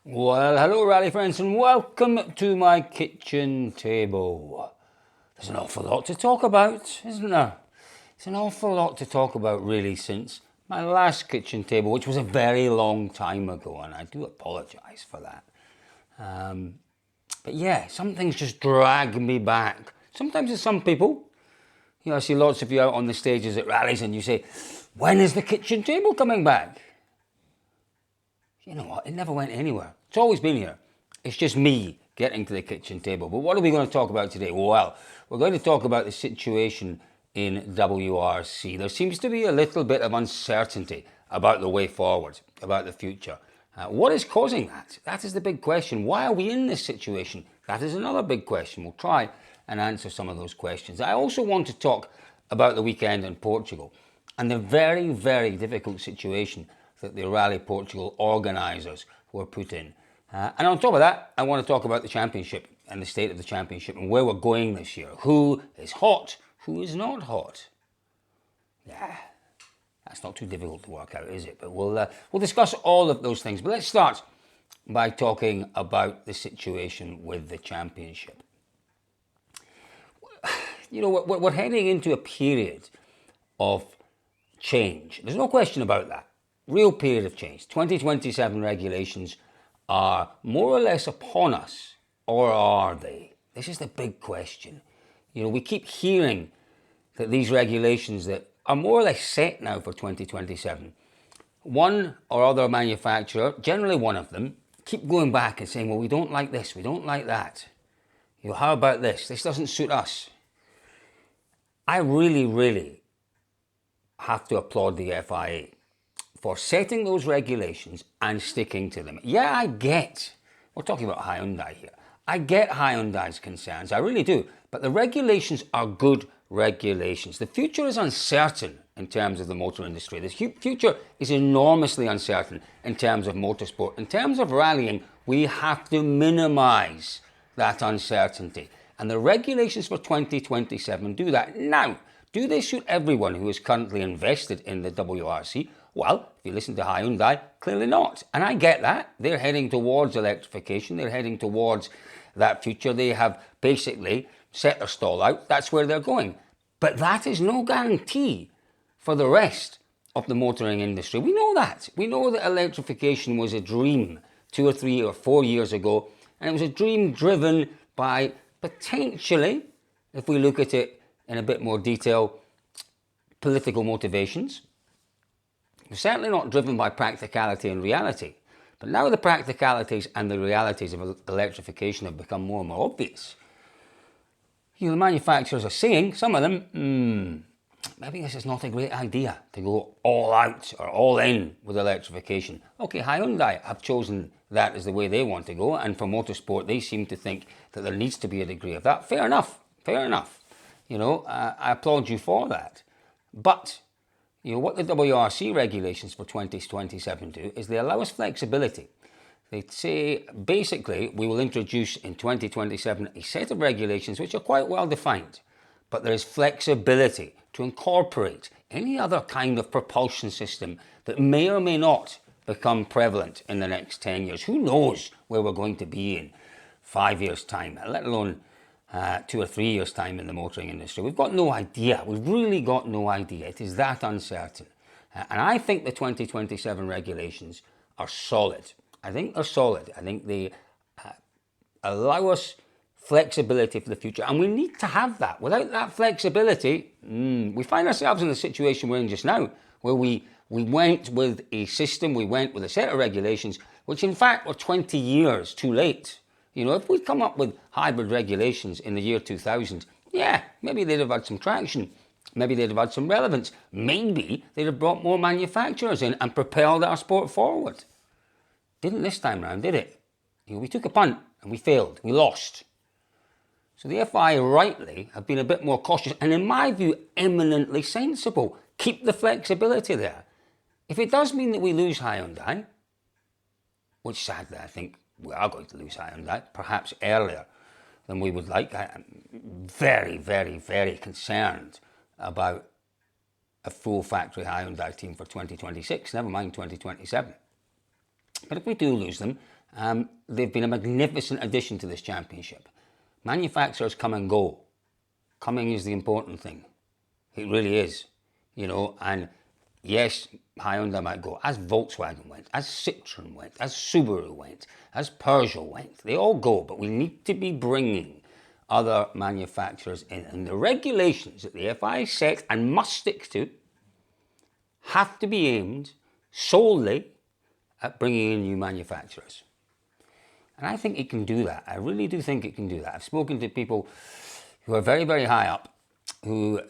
Well, hello rally friends and welcome to my kitchen table. There's an awful lot to talk about, isn't there? It's an awful lot to talk about really since my last kitchen table, which was a very long time ago, and I do apologise for that. But yeah, some things just drag me back. Sometimes it's some people. You know, I see lots of you out on the stages at rallies and you say, when is the kitchen table coming back? You know what, it never went anywhere. It's always been here. It's just me getting to the kitchen table. But what are we going to talk about today? Well, we're going to talk about the situation in WRC. There seems to be a little bit of uncertainty about the way forward, about the future. What is causing that? That is the big question. Why are we in this situation? That is another big question. We'll try and answer some of those questions. I also want to talk about the weekend in Portugal and the very, very difficult situation that the Rally Portugal organisers were put in. And on top of that, I want to talk about the championship and the state of the championship and where we're going this year. Who is hot? Who is not hot? Yeah, that's not too difficult to work out, is it? But we'll discuss all of those things. But let's start by talking about the situation with the championship. You know, we're heading into a period of change. There's no question about that. Real period of change. 2027 regulations are more or less upon us, or are they? This is the big question. You know, we keep hearing that these regulations that are more or less set now for 2027, one or other manufacturer, generally one of them, keep going back and saying, well, we don't like this, we don't like that. You know, how about this? This doesn't suit us. I really have to applaud the FIA for setting those regulations and sticking to them. Yeah, I get, we're talking about Hyundai here, I get Hyundai's concerns, I really do, but the regulations are good regulations. The future is uncertain in terms of the motor industry. The future is enormously uncertain in terms of motorsport. In terms of rallying, we have to minimise that uncertainty. And the regulations for 2027 do that. Now, do they suit everyone who is currently invested in the WRC? Well, if you listen to Hyundai, clearly not. And I get that. They're heading towards electrification. They're heading towards that future. They have basically set their stall out. That's where they're going. But that is no guarantee for the rest of the motoring industry. We know that. We know that electrification was a dream 2 or 3 or 4 years ago. And it was a dream driven by potentially, if we look at it in a bit more detail, political motivations. It's certainly not driven by practicality and reality. But now the practicalities and the realities of electrification have become more and more obvious. You know, the manufacturers are saying, some of them, maybe this is not a great idea to go all out or all in with electrification. Okay, Hyundai have chosen that as the way they want to go, and for motorsport they seem to think that there needs to be a degree of that. Fair enough. You know, I applaud you for that. But you know, what the WRC regulations for 2027 do is they allow us flexibility. They say, basically, we will introduce in 2027 a set of regulations which are quite well defined, but there is flexibility to incorporate any other kind of propulsion system that may or may not become prevalent in the next 10 years. Who knows where we're going to be in 5 years' time, let alone 2 or 3 years' time in the motoring industry. We've got no idea. We've really got no idea. It is that uncertain. And I think the 2027 regulations are solid. I think they're solid. I think they allow us flexibility for the future. And we need to have that. Without that flexibility, we find ourselves in the situation we're in just now, where we went with a system, we went with a set of regulations, which in fact were 20 years too late. You know, if we'd come up with hybrid regulations in the year 2000, yeah, maybe they'd have had some traction. Maybe they'd have had some relevance. Maybe they'd have brought more manufacturers in and propelled our sport forward. Didn't this time round, did it? You know, we took a punt and we failed. We lost. So the FIA rightly have been a bit more cautious and, in my view, eminently sensible. Keep the flexibility there. If it does mean that we lose Hyundai, which sadly I think we are going to lose Hyundai, perhaps earlier than we would like. I'm very concerned about a full factory Hyundai team for 2026, never mind 2027. But if we do lose them, They've been a magnificent addition to this championship. Manufacturers come and go. Coming is the important thing. It really is, and yes, Hyundai might go, as Volkswagen went, as Citroen went, as Subaru went, as Peugeot went. They all go, but we need to be bringing other manufacturers in. And the regulations that the FIA set and must stick to have to be aimed solely at bringing in new manufacturers. And I think it can do that. I really do think it can do that. I've spoken to people who are very, very high up, who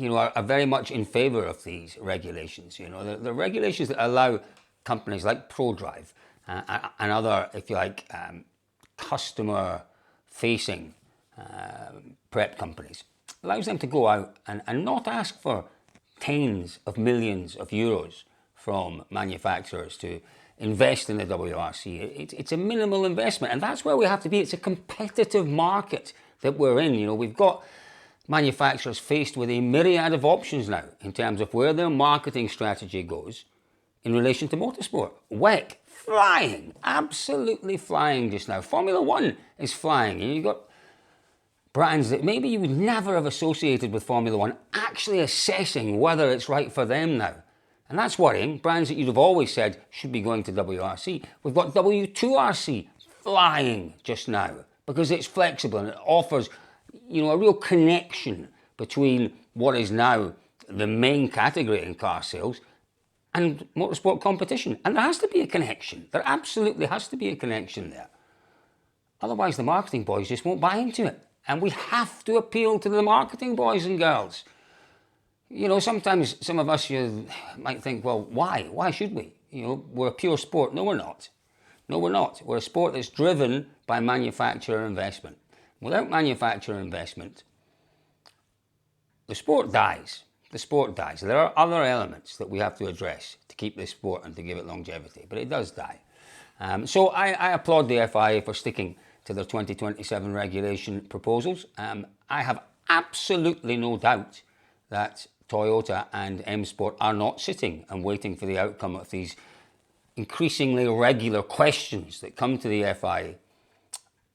are very much in favour of these regulations. The regulations that allow companies like ProDrive and other, if you like, customer-facing prep companies, allows them to go out and not ask for tens of millions of euros from manufacturers to invest in the WRC. It's a minimal investment, and that's where we have to be. It's a competitive market that we're in. We've got manufacturers faced with a myriad of options now in terms of where their marketing strategy goes in relation to motorsport. WEC, flying, absolutely flying just now. Formula One is flying. You've got brands that maybe you would never have associated with Formula One actually assessing whether it's right for them now. And that's worrying. Brands that you'd have always said should be going to WRC. We've got W2RC flying just now because it's flexible and it offers, a real connection between what is now the main category in car sales and motorsport competition. And there has to be a connection. There absolutely has to be a connection there. Otherwise, the marketing boys just won't buy into it. And we have to appeal to the marketing boys and girls. Sometimes some of us might think, well, why? Why should we? We're a pure sport. No, we're not. No, we're not. We're a sport that's driven by manufacturer investment. Without manufacturer investment, the sport dies. The sport dies. There are other elements that we have to address to keep this sport and to give it longevity, but it does die. So I applaud the FIA for sticking to their 2027 regulation proposals. I have absolutely no doubt that Toyota and M Sport are not sitting and waiting for the outcome of these increasingly regular questions that come to the FIA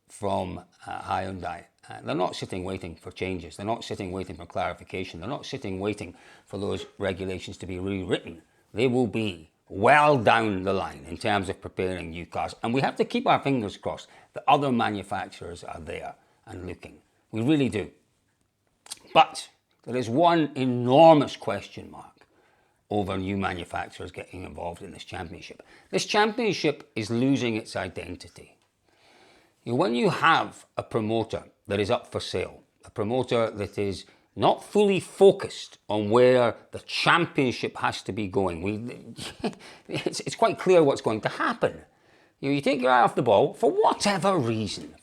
from Hyundai. They're not sitting waiting for changes. They're not sitting waiting for clarification. They're not sitting waiting for those regulations to be rewritten. They will be well down the line in terms of preparing new cars. And we have to keep our fingers crossed that other manufacturers are there and looking. We really do. But there is one enormous question mark over new manufacturers getting involved in this championship. This championship is losing its identity. When you have a promoter that is up for sale, a promoter that is not fully focused on where the championship has to be going, it's quite clear what's going to happen. You take your eye off the ball for whatever reason,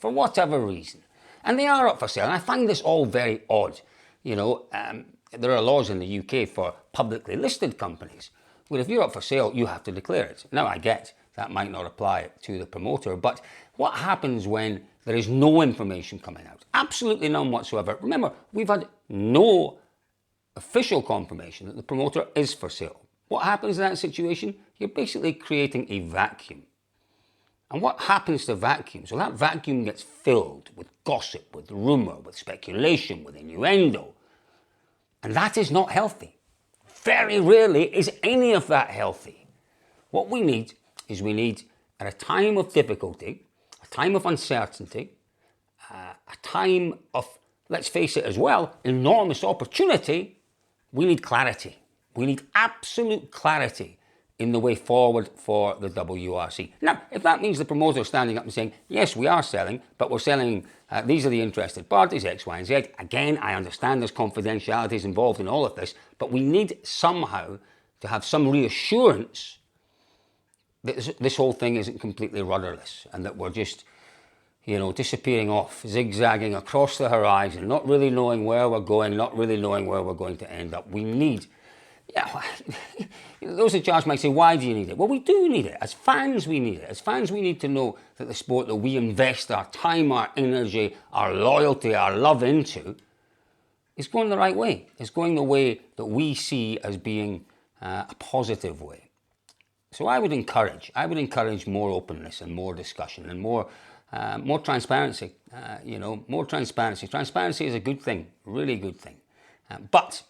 and they are up for sale. And I find this all very odd. There are laws in the UK for publicly listed companies. Well, if you're up for sale, you have to declare it. Now, I get that might not apply to the promoter, but what happens when there is no information coming out? Absolutely none whatsoever. Remember, we've had no official confirmation that the promoter is for sale. What happens in that situation? You're basically creating a vacuum. And what happens to vacuums? Well, that vacuum gets filled with gossip, with rumour, with speculation, with innuendo. And that is not healthy. Very rarely is any of that healthy. What we need is at a time of difficulty, a time of uncertainty, a time of, let's face it as well, enormous opportunity, we need clarity. We need absolute clarity in the way forward for the WRC. Now, if that means the promoter standing up and saying, yes, we are selling, but we're selling, these are the interested parties, X, Y, and Z. Again, I understand there's confidentialities involved in all of this, but we need somehow to have some reassurance that this whole thing isn't completely rudderless and that we're just, disappearing off, zigzagging across the horizon, not really knowing where we're going, not really knowing where we're going to end up. We need, those in charge might say, why do you need it? Well, we do need it. As fans, we need it. As fans, we need to know that the sport that we invest our time, our energy, our loyalty, our love into is going the right way. It's going the way that we see as being a positive way. So I would encourage more openness and more discussion and more transparency. More transparency. Transparency is a good thing, really good thing. But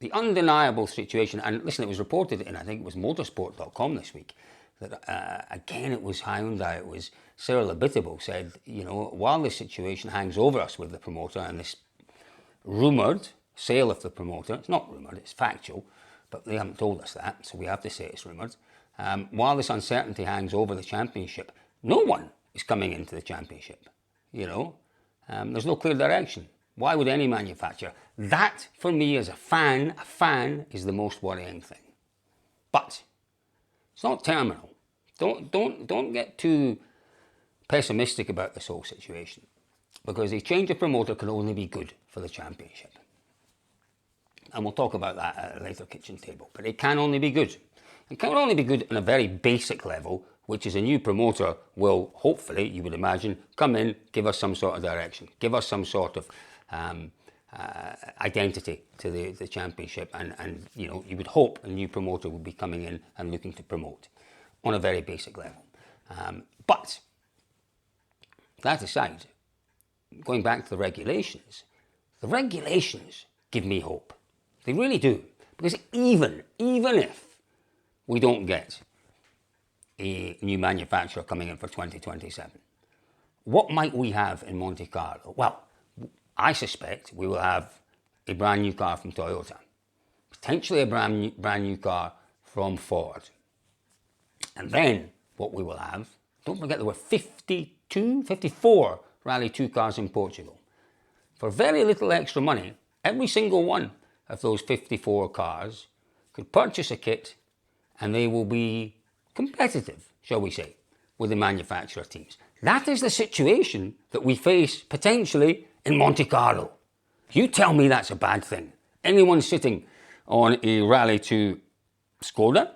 the undeniable situation, and listen, it was reported in, I think it was motorsport.com this week, that again it was Highland Dive, it was Sarah Labitable said, while this situation hangs over us with the promoter and this rumoured sale of the promoter, it's not rumoured, it's factual, but they haven't told us that, so we have to say it's rumoured. While this uncertainty hangs over the championship, no one is coming into the championship. There's no clear direction. Why would any manufacturer? That, for me, as a fan is the most worrying thing. But it's not terminal. Don't get too pessimistic about this whole situation, because a change of promoter can only be good for the championship. And we'll talk about that at a later kitchen table. But it can only be good. It can only be good on a very basic level, which is a new promoter will, hopefully, you would imagine, come in, give us some sort of direction, give us some sort of identity to the championship, and you would hope a new promoter would be coming in and looking to promote on a very basic level. But that aside, going back to the regulations give me hope. They really do, because even if we don't get a new manufacturer coming in for 2027, what might we have in Monte Carlo? Well, I suspect we will have a brand new car from Toyota, potentially a brand new car from Ford. And then what we will have, don't forget there were 54 Rally 2 cars in Portugal. For very little extra money, every single one of those 54 cars could purchase a kit, and they will be competitive, shall we say, with the manufacturer teams. That is the situation that we face potentially in Monte Carlo. You tell me that's a bad thing. Anyone sitting on a Rally 2 Skoda,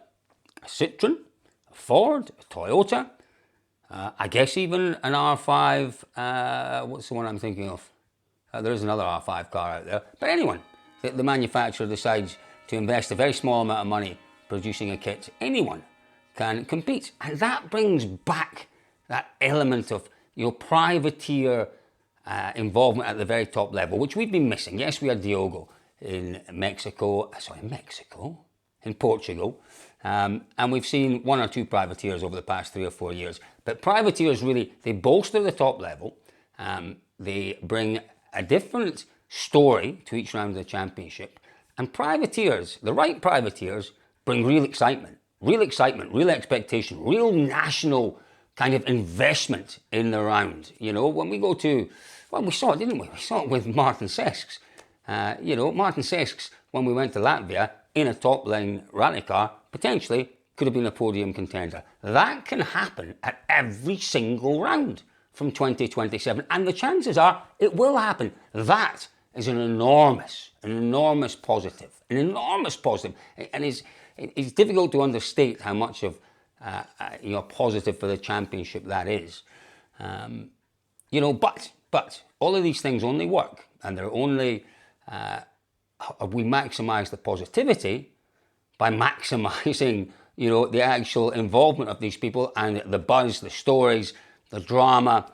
a Citroen, a Ford, a Toyota, I guess even an R5, what's the one I'm thinking of? There is another R5 car out there. But anyone, the manufacturer decides to invest a very small amount of money producing a kit, anyone can compete. And that brings back that element of privateer involvement at the very top level, which we've been missing. Yes, we had Diogo in Portugal. And we've seen one or two privateers over the past 3 or 4 years. But privateers really, they bolster the top level. They bring a different story to each round of the championship. And privateers, the right privateers, bring real excitement, real expectation, real national kind of investment in the round. When we go to, we saw it, didn't we? We saw it with Martin Sesks. Martin Sesks, when we went to Latvia in a top line rally car, potentially could have been a podium contender. That can happen at every single round from 2027, and the chances are it will happen. That is an enormous positive, and it's difficult to understate how much of positive for the championship that is. But all of these things only work, and they're only we maximise the positivity by maximising the actual involvement of these people and the buzz, the stories, the drama,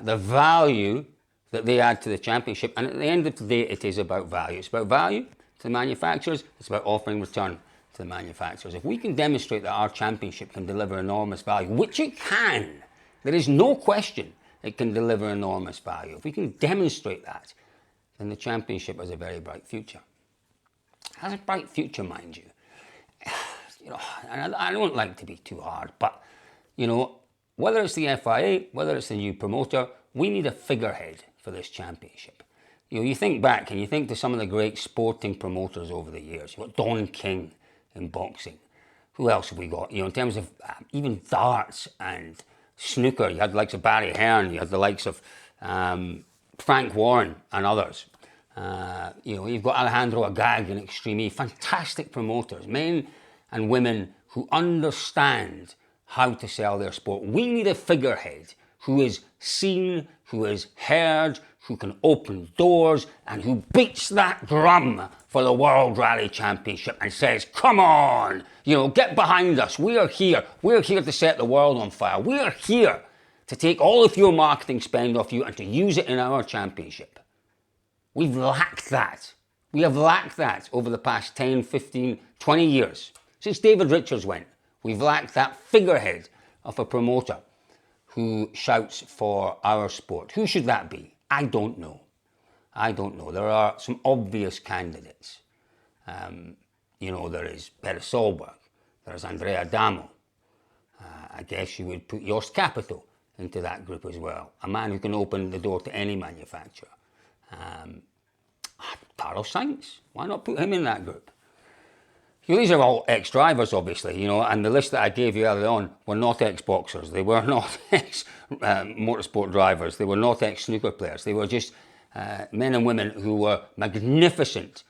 the value that they add to the championship. And at the end of the day, it is about value. It's about value to the manufacturers. It's about offering return to the manufacturers. If we can demonstrate that our championship can deliver enormous value, which it can, there is no question it can deliver enormous value. If we can demonstrate that, then the championship has a very bright future. It has a bright future, mind you. And I don't like to be too hard, but whether it's the FIA, whether it's the new promoter, we need a figurehead for this championship. You think back and you think to some of the great sporting promoters over the years. You've got Don King in boxing. Who else have we got? In terms of even darts and snooker, you had the likes of Barry Hearn, you had the likes of Frank Warren and others. You've got Alejandro Agag in Extreme E, fantastic promoters, men and women who understand how to sell their sport. We need a figurehead who is seen, who is heard, who can open doors, and who beats that drum for the World Rally Championship and says, come on, get behind us. We are here. We're here to set the world on fire. We are here to take all of your marketing spend off you and to use it in our championship. We've lacked that. We have lacked that over the past 10, 15, 20 years. Since David Richards went, we've lacked that figurehead of a promoter who shouts for our sport. Who should that be? I don't know. There are some obvious candidates. There is Peter Solberg. There's Andrea Adamo. I guess you would put Jost Capito into that group as well. A man who can open the door to any manufacturer. Carlos Sainz. Why not put him in that group? These are all ex-drivers, obviously, and the list that I gave you earlier on were not ex-boxers. They were not ex-motorsport drivers. They were not ex-snooker players. They were just men and women who were magnificent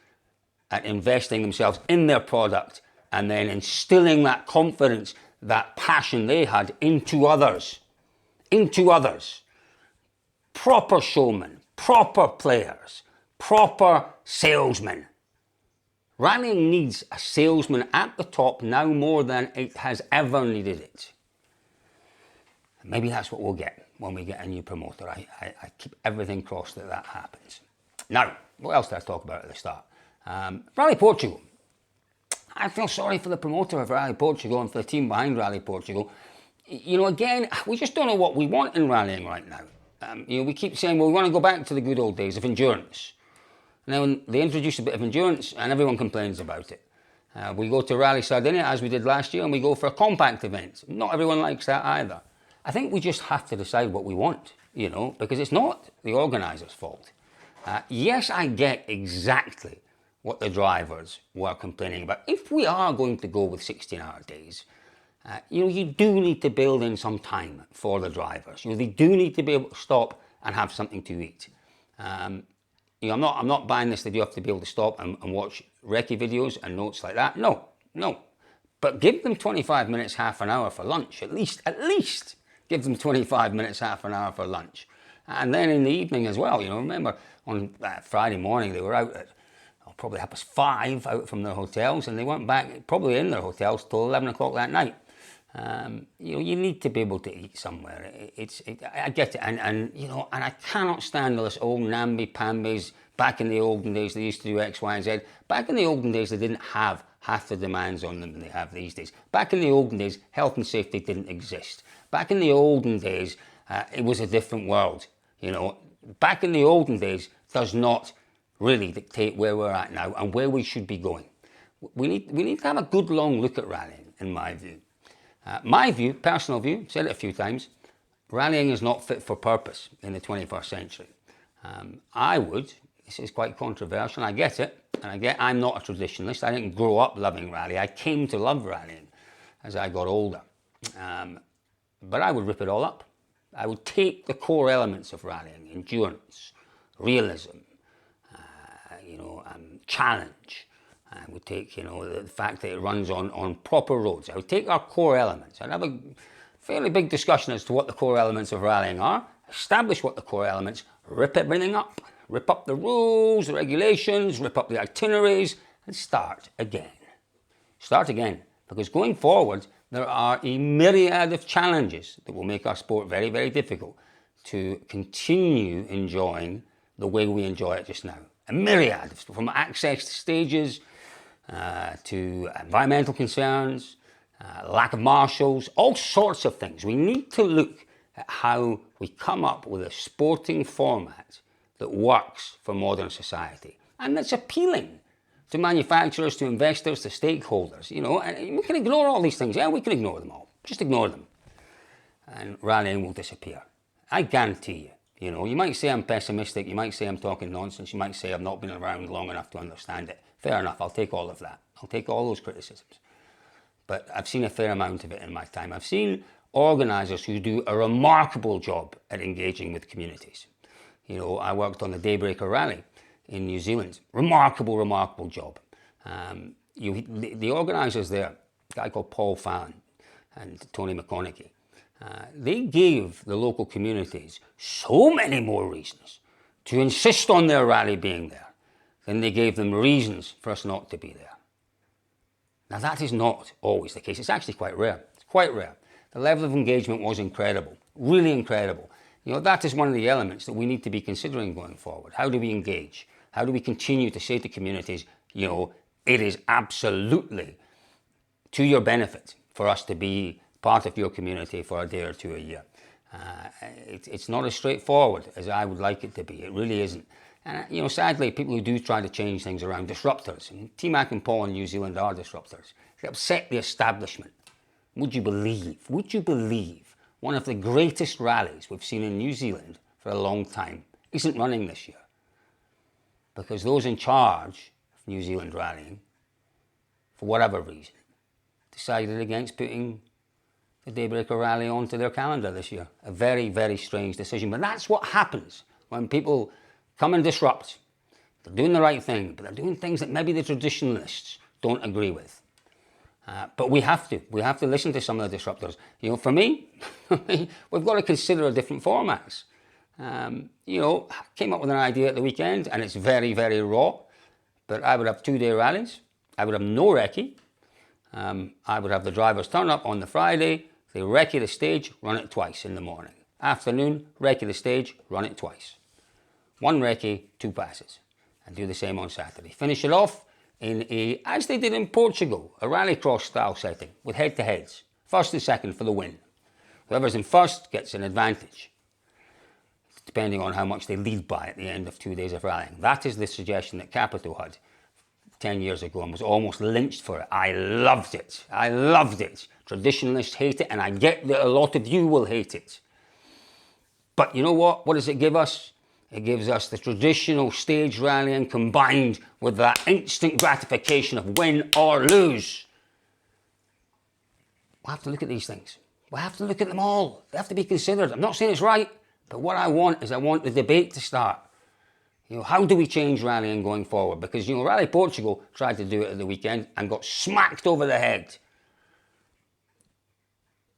at investing themselves in their product and then instilling that confidence, that passion they had into others. Proper showmen, proper players, proper salesmen. Rallying needs a salesman at the top now more than it has ever needed it. Maybe that's what we'll get when we get a new promoter. I keep everything crossed that happens. Now, what else did I talk about at the start? Rally Portugal. I feel sorry for the promoter of Rally Portugal and for the team behind Rally Portugal. Again, we just don't know what we want in rallying right now. We keep saying, well, we want to go back to the good old days of endurance. Now, they introduce a bit of endurance and everyone complains about it. We go to Rally Sardinia, as we did last year, and we go for a compact event. Not everyone likes that either. I think we just have to decide what we want, because it's not the organiser's fault. Yes, I get exactly what the drivers were complaining about. If we are going to go with 16-hour days, you do need to build in some time for the drivers. They do need to be able to stop and have something to eat. I'm not buying this that you have to be able to stop and watch recce videos and notes like that. No. But give them 25 minutes, half an hour for lunch. At least give them 25 minutes, half an hour for lunch. And then in the evening as well, remember on Friday morning they were out at probably 5:30 out from their hotels, and they weren't back probably in their hotels till 11 o'clock that night. You need to be able to eat somewhere. I get it, and I cannot stand all this old namby-pambies. Back in the olden days, they used to do X, Y, and Z. Back in the olden days, they didn't have half the demands on them than they have these days. Back in the olden days, health and safety didn't exist. Back in the olden days, it was a different world. Back in the olden days does not really dictate where we're at now and where we should be going. We need to have a good long look at rallying, in my view. My view, personal view, said it a few times, rallying is not fit for purpose in the 21st century. This is quite controversial, I get it, and I'm not a traditionalist. I didn't grow up loving rally. I came to love rallying as I got older. But I would rip it all up. I would take the core elements of rallying, endurance, realism, challenge. I would take, the fact that it runs on proper roads. I would take our core elements. I'd have a fairly big discussion as to what the core elements of rallying are, establish what the core elements, rip everything up, rip up the rules, the regulations, rip up the itineraries, and start again. Start again, because going forward, there are a myriad of challenges that will make our sport very, very difficult to continue enjoying the way we enjoy it just now. A myriad, from access to stages, to environmental concerns, lack of marshals, all sorts of things. We need to look at how we come up with a sporting format that works for modern society and that's appealing to manufacturers, to investors, to stakeholders. And we can ignore all these things. Yeah, we can ignore them all. Just ignore them. And rallying will disappear. I guarantee you. You might say I'm pessimistic, you might say I'm talking nonsense, you might say I've not been around long enough to understand it. Fair enough, I'll take all of that. I'll take all those criticisms. But I've seen a fair amount of it in my time. I've seen organisers who do a remarkable job at engaging with communities. I worked on the Daybreaker Rally in New Zealand. Remarkable job. The organisers there, a guy called Paul Fallon and Tony McConaughey, They gave the local communities so many more reasons to insist on their rally being there than they gave them reasons for us not to be there. Now that is not always the case. It's actually quite rare. It's quite rare. The level of engagement was incredible, really incredible. You know, that is one of the elements that we need to be considering going forward. How do we engage? How do we continue to say to communities, you know, it is absolutely to your benefit for us to be part of your community for a day or two a year. It's not as straightforward as I would like it to be. It really isn't. And, you know, sadly, people who do try to change things around, disruptors, and T-Mac and Paul in New Zealand are disruptors. They upset the establishment. Would you believe one of the greatest rallies we've seen in New Zealand for a long time isn't running this year? Because those in charge of New Zealand rallying, for whatever reason, decided against putting the Daybreaker rally onto their calendar this year. A very, very strange decision. But that's what happens when people come and disrupt. They're doing the right thing, but they're doing things that maybe the traditionalists don't agree with. But we have to listen to some of the disruptors. You know, for me, we've got to consider different formats. You know, I came up with an idea at the weekend, and it's very, very raw, but I would have 2-day rallies. I would have no recce. I would have the drivers turn up on the Friday, they recce the stage, run it twice in the morning. Afternoon, recce the stage, run it twice. 1 recce, 2 passes. And do the same on Saturday. Finish it off in as they did in Portugal, a rallycross style setting with head-to-heads. First and second for the win. Whoever's in first gets an advantage, depending on how much they lead by at the end of 2 days of rallying. That is the suggestion that Capito had 10 years ago and was almost lynched for it. I loved it. I loved it. Traditionalists hate it, and I get that a lot of you will hate it. But you know what? What does it give us? It gives us the traditional stage rallying combined with that instant gratification of win or lose. We'll have to look at these things. We'll have to look at them all. They have to be considered. I'm not saying it's right, but what I want is the debate to start. You know, how do we change rallying going forward? Because, you know, Rally Portugal tried to do it at the weekend and got smacked over the head.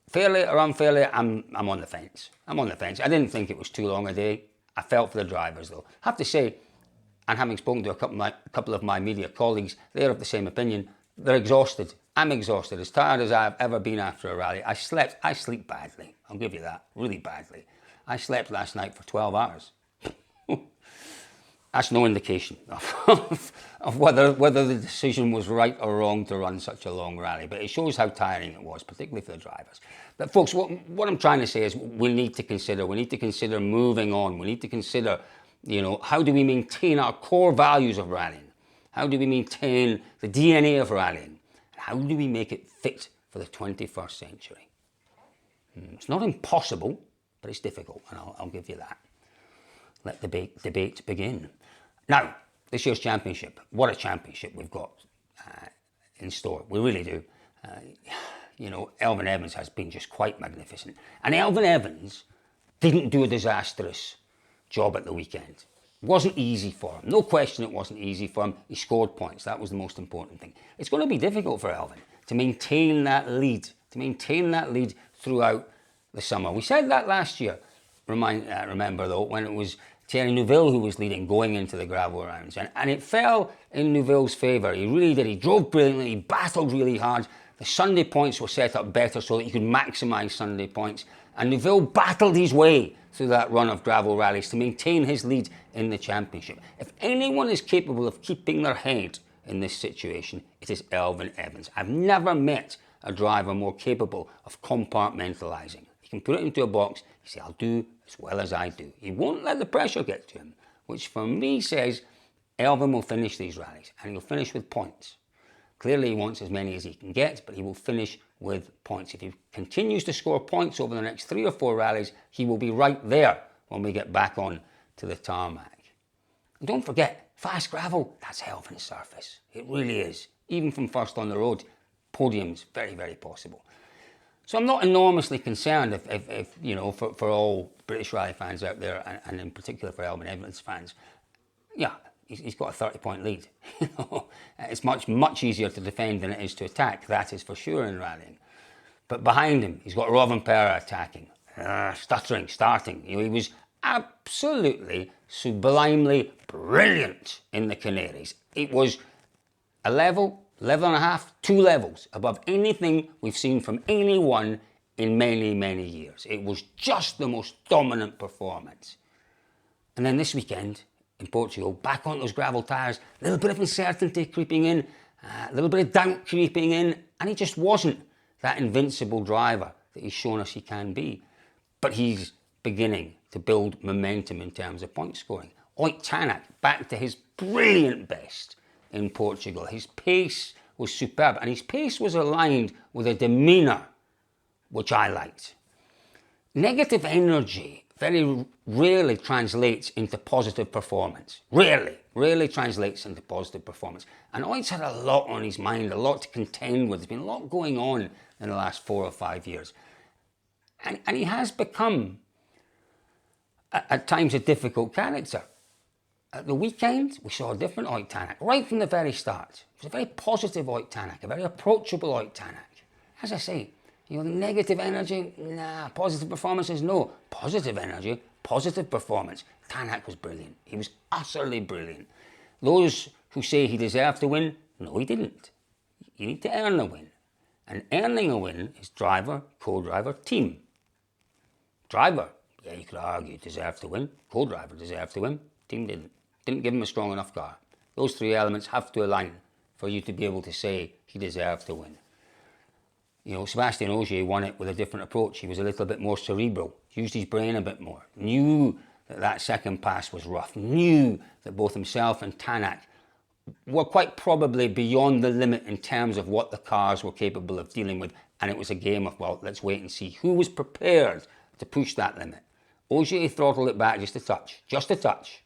Fairly or unfairly, I'm on the fence. I'm on the fence. I didn't think it was too long a day. I felt for the drivers, though. I have to say, and having spoken to a couple of my media colleagues, they're of the same opinion. They're exhausted. I'm exhausted, as tired as I've ever been after a rally. I sleep badly. I'll give you that, really badly. I slept last night for 12 hours. That's no indication of whether the decision was right or wrong to run such a long rally, but it shows how tiring it was, particularly for the drivers. But folks, what I'm trying to say is we need to consider moving on. We need to consider, you know, how do we maintain our core values of rallying? How do we maintain the DNA of rallying? How do we make it fit for the 21st century? It's not impossible, but it's difficult, and I'll give you that. Let the debate begin. Now, this year's championship, what a championship we've got in store. We really do. You know, Elvin Evans has been just quite magnificent. And Elvin Evans didn't do a disastrous job at the weekend. It wasn't easy for him. No question it wasn't easy for him. He scored points. That was the most important thing. It's going to be difficult for Elvin to maintain that lead, throughout the summer. We said that last year. Remember, though, when it was Thierry Neuville who was leading going into the gravel rounds. And it fell in Neuville's favour. He really did. He drove brilliantly. He battled really hard. The Sunday points were set up better so that you could maximise Sunday points. And Neuville battled his way through that run of gravel rallies to maintain his lead in the championship. If anyone is capable of keeping their head in this situation, it is Elvin Evans. I've never met a driver more capable of compartmentalising. You can put it into a box, you say, I'll do as well as I do. He won't let the pressure get to him, which for me says Elvin will finish these rallies and he'll finish with points. Clearly he wants as many as he can get, but he will finish with points. If he continues to score points over the next 3 or 4 rallies, he will be right there when we get back on to the tarmac. And don't forget, fast gravel, that's Elvin's surface. It really is. Even from first on the road, podiums, very, very possible. So I'm not enormously concerned if you know, for all British rally fans out there, and in particular for Elvin Evans fans, yeah, he's got a 30-point lead. It's much easier to defend than it is to attack, that is for sure in rallying. But behind him, he's got Rovanperä attacking, stuttering, starting. You know, he was absolutely sublimely brilliant in the Canaries. It was a level and a half, 2 levels above anything we've seen from anyone in many, many years. It was just the most dominant performance. And then this weekend in Portugal, back on those gravel tyres, a little bit of uncertainty creeping in, a little bit of doubt creeping in, and he just wasn't that invincible driver that he's shown us he can be. But he's beginning to build momentum in terms of point scoring. Ott Tanak back to his brilliant best in Portugal. His pace was superb, and his pace was aligned with a demeanour which I liked. Negative energy very rarely translates into positive performance. Rarely translates into positive performance. And Ott's had a lot on his mind, a lot to contend with. There's been a lot going on in the last 4 or 5 years. And he has become, at times, a difficult character. At the weekend, we saw a different Ott Tanak, right from the very start. It was a very positive Ott Tanak, a very approachable Ott Tanak. As I say, you know, negative energy, nah. Positive performances, no. Positive energy, positive performance. Tanak was brilliant. He was utterly brilliant. Those who say he deserved to win, no, he didn't. You need to earn a win. And earning a win is driver, co-driver, team. Driver, yeah, you could argue, deserved to win. Co-driver deserved to win. Team didn't. Didn't give him a strong enough car. Those 3 elements have to align for you to be able to say he deserved to win. You know, Sebastian Ogier won it with a different approach. He was a little bit more cerebral, used his brain a bit more, knew that that second pass was rough, knew that both himself and Tanak were quite probably beyond the limit in terms of what the cars were capable of dealing with. And it was a game of, well, let's wait and see who was prepared to push that limit. Ogier throttled it back just a touch.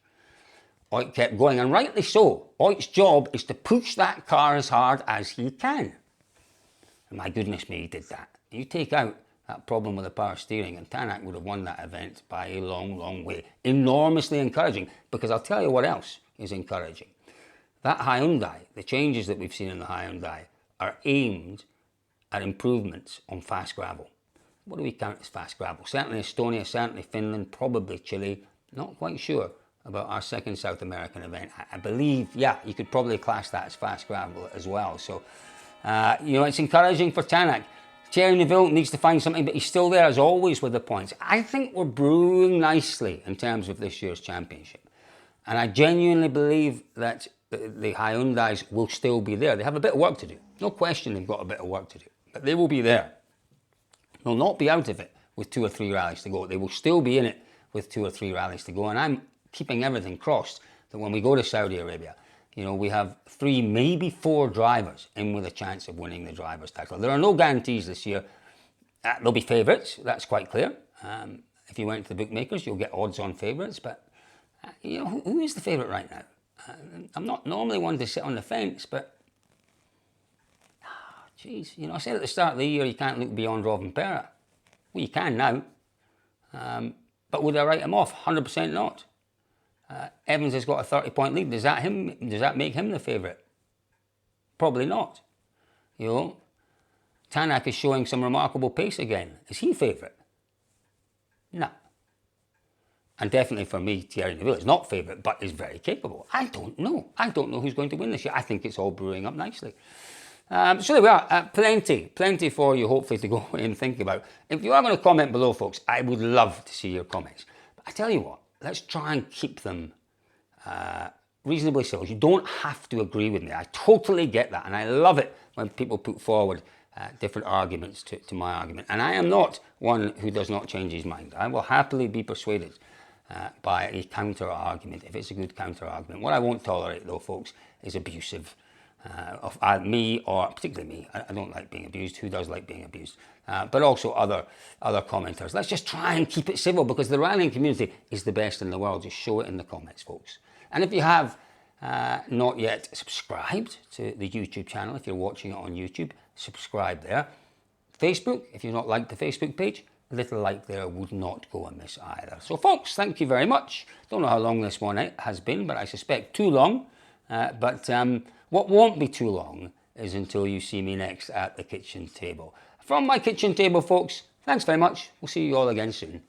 Ott kept going, and rightly so. Ott's job is to push that car as hard as he can. And my goodness me, he did that. You take out that problem with the power steering, and Tanak would have won that event by a long, long way. Enormously encouraging, because I'll tell you what else is encouraging. That Hyundai, the changes that we've seen in the Hyundai, are aimed at improvements on fast gravel. What do we count as fast gravel? Certainly Estonia, certainly Finland, probably Chile. Not quite sure about our second South American event. I believe, yeah, you could probably class that as fast gravel as well. So, you know, it's encouraging for Tanak. Thierry Neuville needs to find something, but he's still there as always with the points. I think we're brewing nicely in terms of this year's championship. And I genuinely believe that the Hyundais will still be there. They have a bit of work to do. No question they've got a bit of work to do. But they will be there. They'll not be out of it with 2 or 3 rallies to go. They will still be in it with 2 or 3 rallies to go. And I'm keeping everything crossed that when we go to Saudi Arabia, you know, we have 3, maybe 4 drivers in with a chance of winning the driver's title. There are no guarantees this year. There'll be favourites, that's quite clear. If you went to the bookmakers, you'll get odds on favourites. But, you know, who is the favourite right now? I'm not normally one to sit on the fence, but, geez, you know, I said at the start of the year you can't look beyond Rovanperä. Well, you can now. But would I write him off? 100% not. Evans has got a 30-point lead. Does that make him the favourite? Probably not. You know, Tanak is showing some remarkable pace again. Is he favourite? No. And definitely for me, Thierry Neuville is not favourite, but is very capable. I don't know. I don't know who's going to win this year. I think it's all brewing up nicely. So there we are. Plenty for you, hopefully, to go away and think about. If you are going to comment below, folks, I would love to see your comments. But I tell you what, let's try and keep them reasonably civil. You don't have to agree with me. I totally get that. And I love it when people put forward different arguments to my argument. And I am not one who does not change his mind. I will happily be persuaded by a counter-argument, if it's a good counter-argument. What I won't tolerate, though, folks, is abusive of me, or particularly me. I don't like being abused. Who does like being abused? But also other commenters. Let's just try and keep it civil, because the rallying community is the best in the world. Just show it in the comments, folks. And if you have not yet subscribed to the YouTube channel, if you're watching it on YouTube, subscribe there. Facebook, if you've not liked the Facebook page, a little like there would not go amiss either. So, folks, thank you very much. Don't know how long this one has been, but I suspect too long. But what won't be too long is until you see me next at the kitchen table. from my kitchen table, folks, thanks very much. We'll see you all again soon.